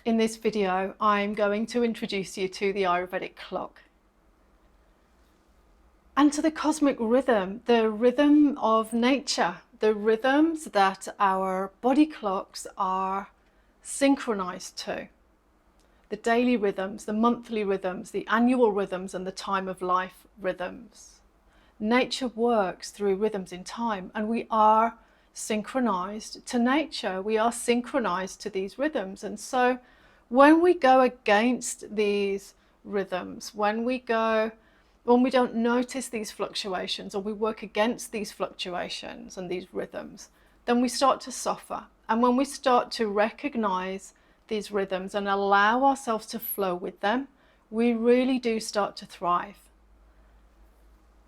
In this video, I'm going to introduce you to the Ayurvedic clock and to the cosmic rhythm, the rhythm of nature, the rhythms that our body clocks are synchronized to. The daily rhythms, the monthly rhythms, the annual rhythms, and the time of life rhythms. Nature works through rhythms in time, and we are synchronized to nature. We are synchronized to these rhythms. And so when we go against these rhythms, when we don't notice these fluctuations, or we work against these fluctuations and these rhythms, then we start to suffer. And when we start to recognize these rhythms and allow ourselves to flow with them, we really do start to thrive.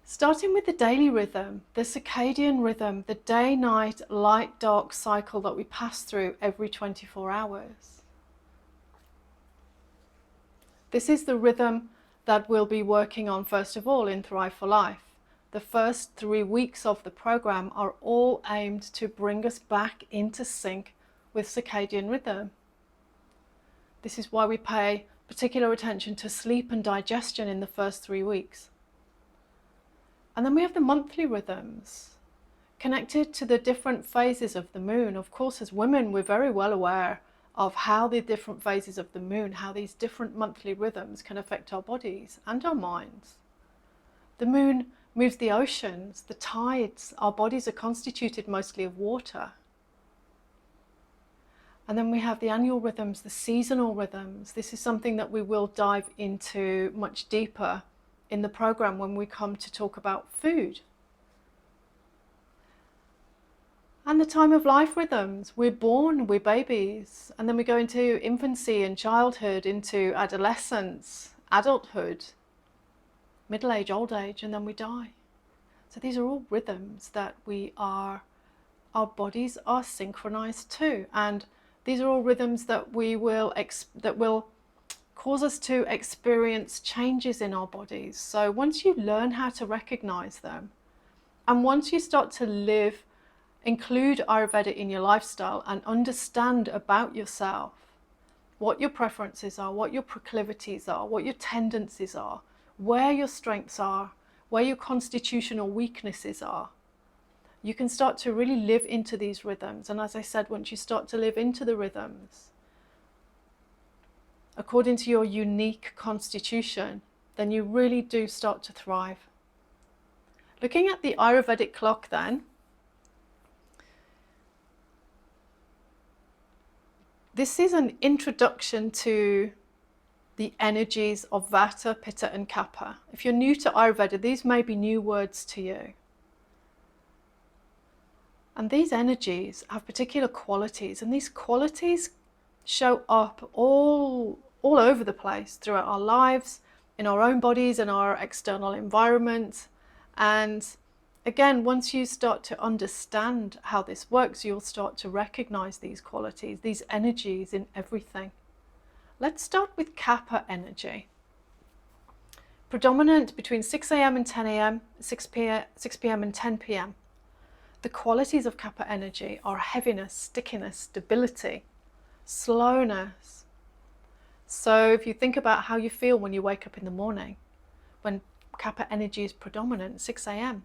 Starting with the daily rhythm, the circadian rhythm, the day-night, light-dark cycle that we pass through every 24 hours. This is the rhythm that we'll be working on first of all in Thrive for Life. The first 3 weeks of the program are all aimed to bring us back into sync with circadian rhythm. This is why we pay particular attention to sleep and digestion in the first 3 weeks. And then we have the monthly rhythms connected to the different phases of the moon. Of course, as women, we're very well aware of how the different phases of the moon, how these different monthly rhythms can affect our bodies and our minds. The moon moves the oceans, the tides. Our bodies are constituted mostly of water. And then we have the annual rhythms, the seasonal rhythms. This is something that we will dive into much deeper in the program when we come to talk about food. And the time of life rhythms. We're born, we're babies, and then we go into infancy and childhood, into adolescence, adulthood, middle age, old age, and then we die. So these are all rhythms that our bodies are synchronized to. And these are all rhythms that will cause us to experience changes in our bodies. So once you learn how to recognize them, and once you start to include Ayurveda in your lifestyle and understand about yourself, what your preferences are, what your proclivities are, what your tendencies are, where your strengths are, where your constitutional weaknesses are, you can start to really live into these rhythms. And as I said, once you start to live into the rhythms, according to your unique constitution, then you really do start to thrive. Looking at the Ayurvedic clock then, this is an introduction to the energies of Vata, Pitta and Kapha. If you're new to Ayurveda, these may be new words to you. And these energies have particular qualities, and these qualities show up all over the place throughout our lives, in our own bodies and our external environment. And again, once you start to understand how this works, you'll start to recognize these qualities, these energies in everything. Let's start with Kapha energy. Predominant between 6 a.m. and 10 a.m., 6 p.m. and 10 p.m. The qualities of Kapha energy are heaviness, stickiness, stability, slowness. So if you think about how you feel when you wake up in the morning, when Kapha energy is predominant, 6 a.m.,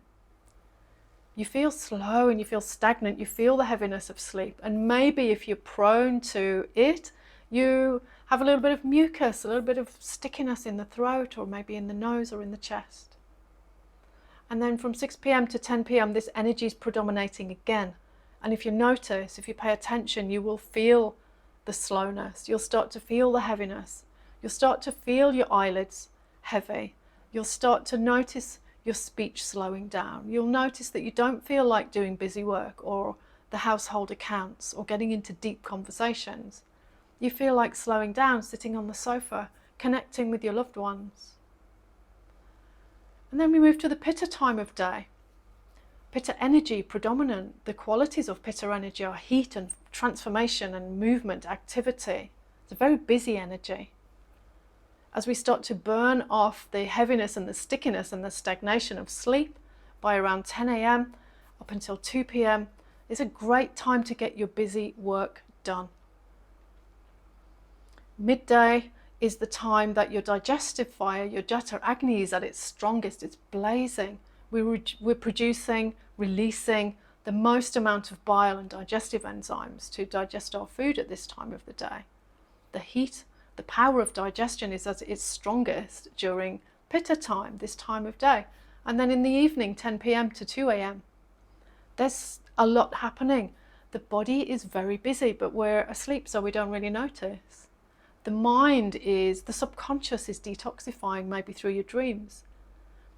you feel slow and you feel stagnant, you feel the heaviness of sleep. And maybe if you're prone to it, you have a little bit of mucus, a little bit of stickiness in the throat, or maybe in the nose or in the chest. And then from 6 p.m. to 10 p.m, this energy is predominating again. And if you notice, if you pay attention, you will feel the slowness. You'll start to feel the heaviness. You'll start to feel your eyelids heavy. You'll start to notice your speech slowing down. You'll notice that you don't feel like doing busy work or the household accounts or getting into deep conversations. You feel like slowing down, sitting on the sofa, connecting with your loved ones. And then we move to the Pitta time of day. Pitta energy predominant. The qualities of Pitta energy are heat and transformation and movement, activity. It's a very busy energy. As we start to burn off the heaviness and the stickiness and the stagnation of sleep by around 10 a.m. up until 2 p.m, it's a great time to get your busy work done. Midday is the time that your digestive fire, your Jata Agni, is at its strongest, it's blazing. We're producing, releasing the most amount of bile and digestive enzymes to digest our food at this time of the day. The heat, the power of digestion is at its strongest during Pitta time, this time of day. And then in the evening, 10 p.m. to 2 a.m. There's a lot happening. The body is very busy, but we're asleep, so we don't really notice. The mind is, the subconscious is detoxifying, maybe through your dreams.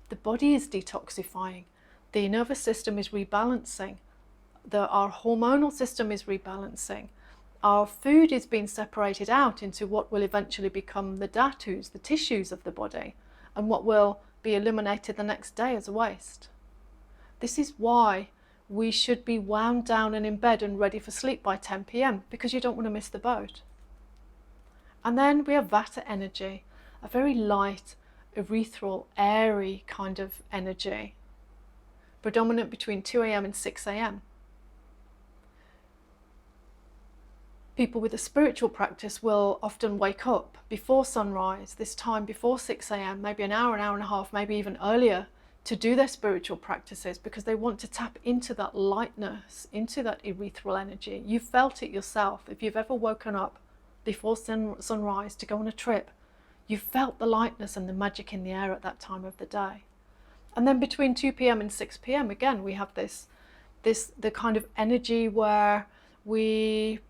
The body is detoxifying. The nervous system is rebalancing. Our hormonal system is rebalancing. Our food is being separated out into what will eventually become the dhatus, the tissues of the body, and what will be eliminated the next day as a waste. This is why we should be wound down and in bed and ready for sleep by 10 p.m. because you don't want to miss the boat. And then we have Vata energy, a very light, ethereal, airy kind of energy, predominant between 2 a.m. and 6 a.m. People with a spiritual practice will often wake up before sunrise, this time before 6 a.m., maybe an hour and a half, maybe even earlier, to do their spiritual practices because they want to tap into that lightness, into that ethereal energy. You felt it yourself. If you've ever woken up before sunrise to go on a trip, you felt the lightness and the magic in the air at that time of the day. And then between 2 p.m. and 6 p.m. again, we have the kind of energy where we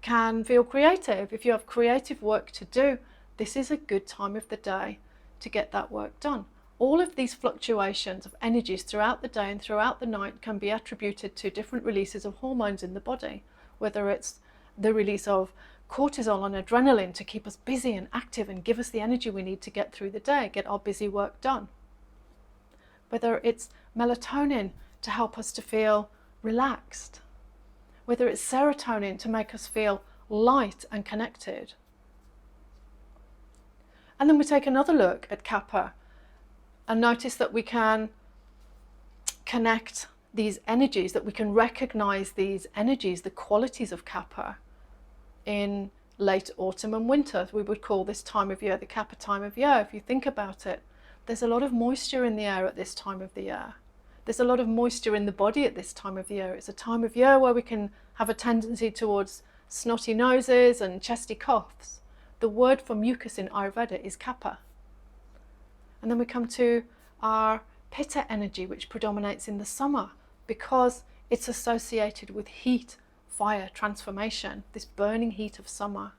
can feel creative. If you have creative work to do, this is a good time of the day to get that work done. All of these fluctuations of energies throughout the day and throughout the night can be attributed to different releases of hormones in the body, whether it's the release of cortisol and adrenaline to keep us busy and active and give us the energy we need to get through the day, get our busy work done. Whether it's melatonin to help us to feel relaxed, whether it's serotonin to make us feel light and connected. And then we take another look at Kapha and notice that we can connect these energies, that we can recognize these energies, the qualities of Kapha, in late autumn and winter. We would call this time of year the Kapha time of year. If you think about it, there's a lot of moisture in the air at this time of the year. There's a lot of moisture in the body at this time of year. It's a time of year where we can have a tendency towards snotty noses and chesty coughs. The word for mucus in Ayurveda is Kapha. And then we come to our Pitta energy, which predominates in the summer because it's associated with heat, fire, transformation, this burning heat of summer.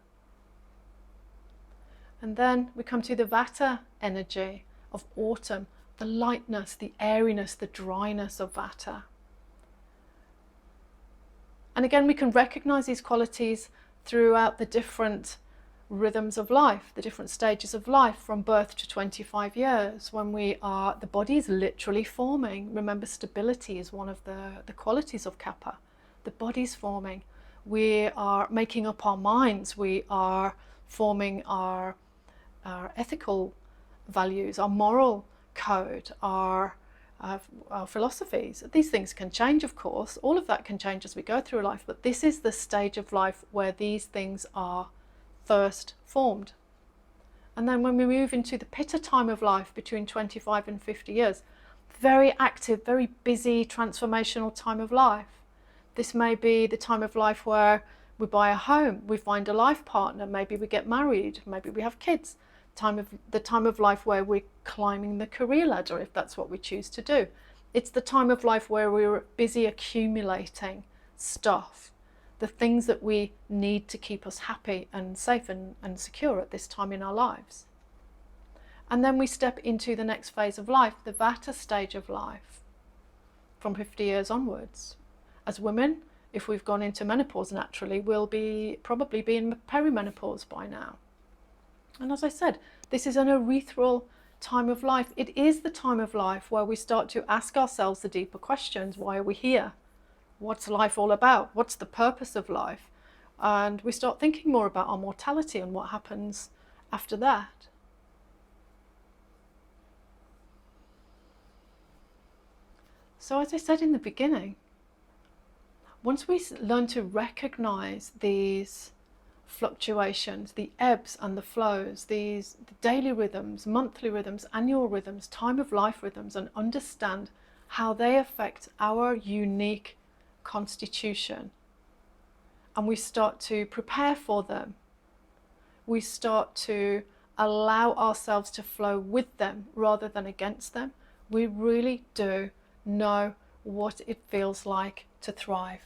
And then we come to the Vata energy of autumn, the lightness, the airiness, the dryness of Vata. And again, we can recognize these qualities throughout the different rhythms of life, the different stages of life from birth to 25 years, when the body is literally forming. Remember, stability is one of the qualities of Kapha. The body's forming. We are making up our minds. We are forming our ethical values, our moral code, our philosophies. These things can change, of course. All of that can change as we go through life, but this is the stage of life where these things are first formed. And then when we move into the Pitta time of life between 25 and 50 years, very active, very busy, transformational time of life. This may be the time of life where we buy a home, we find a life partner, maybe we get married, maybe we have kids. The time of life where we're climbing the career ladder, if that's what we choose to do. It's the time of life where we're busy accumulating stuff, the things that we need to keep us happy and safe and secure at this time in our lives. And then we step into the next phase of life, the Vata stage of life, from 50 years onwards. As women, if we've gone into menopause naturally, we'll probably be in perimenopause by now. And as I said, this is an ethereal time of life. It is the time of life where we start to ask ourselves the deeper questions. Why are we here? What's life all about? What's the purpose of life? And we start thinking more about our mortality and what happens after that. So as I said in the beginning, once we learn to recognize these fluctuations, the ebbs and the flows, the daily rhythms, monthly rhythms, annual rhythms, time of life rhythms, and understand how they affect our unique constitution. And we start to prepare for them. We start to allow ourselves to flow with them rather than against them. We really do know what it feels like to thrive.